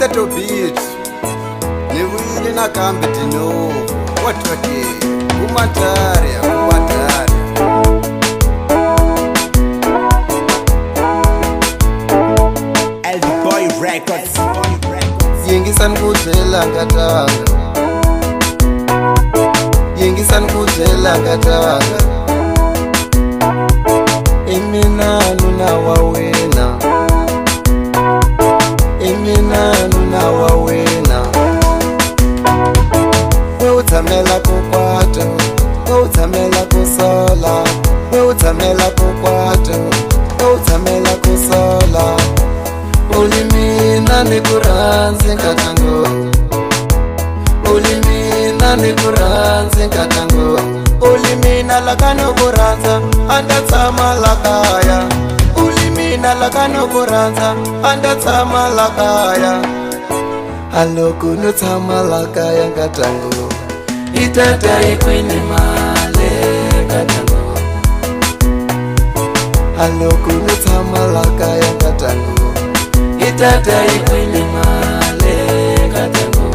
ghetto beat Nivuyile nakambe tino Watwati Kumataria LD Boy Records. Yengisan kutela ngatanga Yengisan kutela ngatanga Emina nuna wawena Emina nuna wawena We utamela kukwata We utamela kusola We utamela kukwata We utamela kusola Ulimina ni kuranzi nkatango Ulimina ni kuranzi nkatango Ulimina lakano kuranza Andatsama lakaya Ulimina lakano kuranza Andatsama lakaya Aloku nutsama lakaya nkatango Itata ikwini male nkatango Aloku nutsama lakaya nkatango Itata ikwini male katango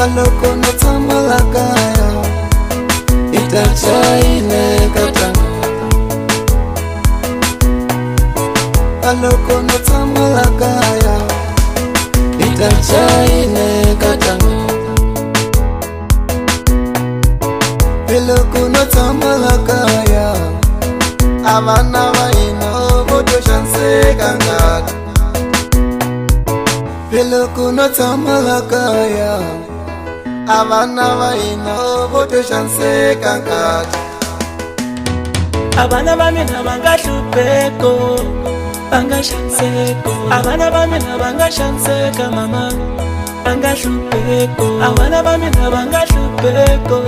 Aloko nutsama lakaya Itata ine katango Aloko nutsama lakaya Itata ine katango Aloko nutsama lakaya Amana waino bodo shanse kangat Pelo kuno tamalakaya Amana waino bodo shanse kangat Abana bamina bangashlupeko bangashanseko Abana bamina bangashanseka mama bangashlupeko Abana bamina bangashlupeko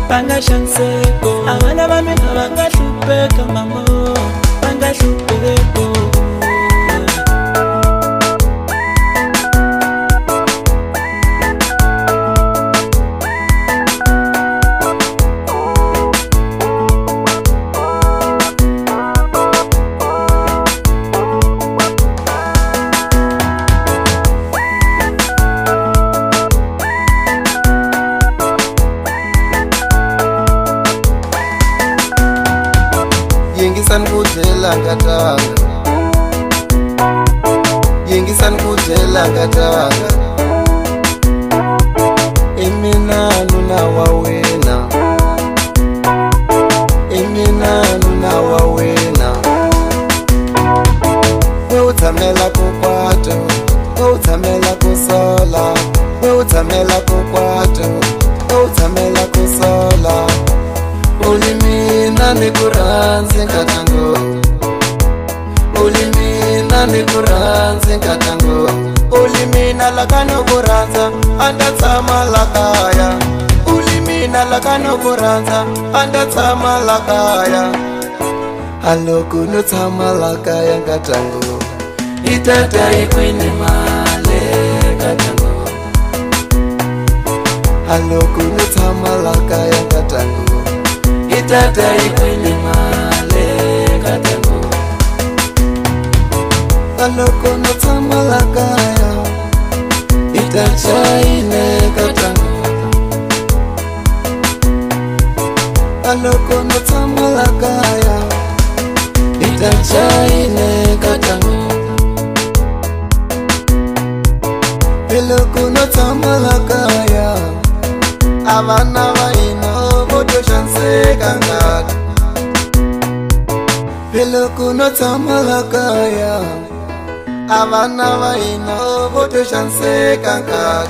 bangashanseko Abana bamina bangashlupeka mama bangashlupeko Yengisan kutela ngatanga Yengisan kutela ngatanga Emina nuna wawena Emina nuna wawena We utamela kukwata We utamela kusola We utamela kukwata We utamela kusola Ulimina ni kuranzi nkatango Ulimina ni kuranzi nkatango Ulimina lakano kuranza Andatsama lakaya Ulimina lakano kuranza Andatsama lakaya Aloku nutsama lakaya nkatango Itata ikwini male nkatango Aloku nutsama lakaya nkatango Itata ikwini male katango Aloko nutsama lakaya Itata ine katango Aloko nutsama lakaya Itata ine katango Aloko nutsama lakaya Amana waino bodo shanse kangat Pelo kuno tamalakaya Amana waino bodo shanse kangat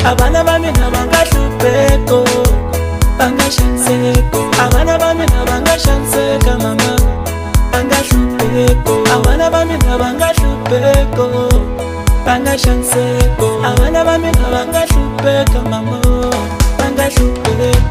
Abana bamina bangashlupeko bangashanseko Abana bamina bangashanseka mama bangashlupeko Abana bamina bangashlupeko bangashanseko Abana bamina bangashlupeka mama bangashlupeko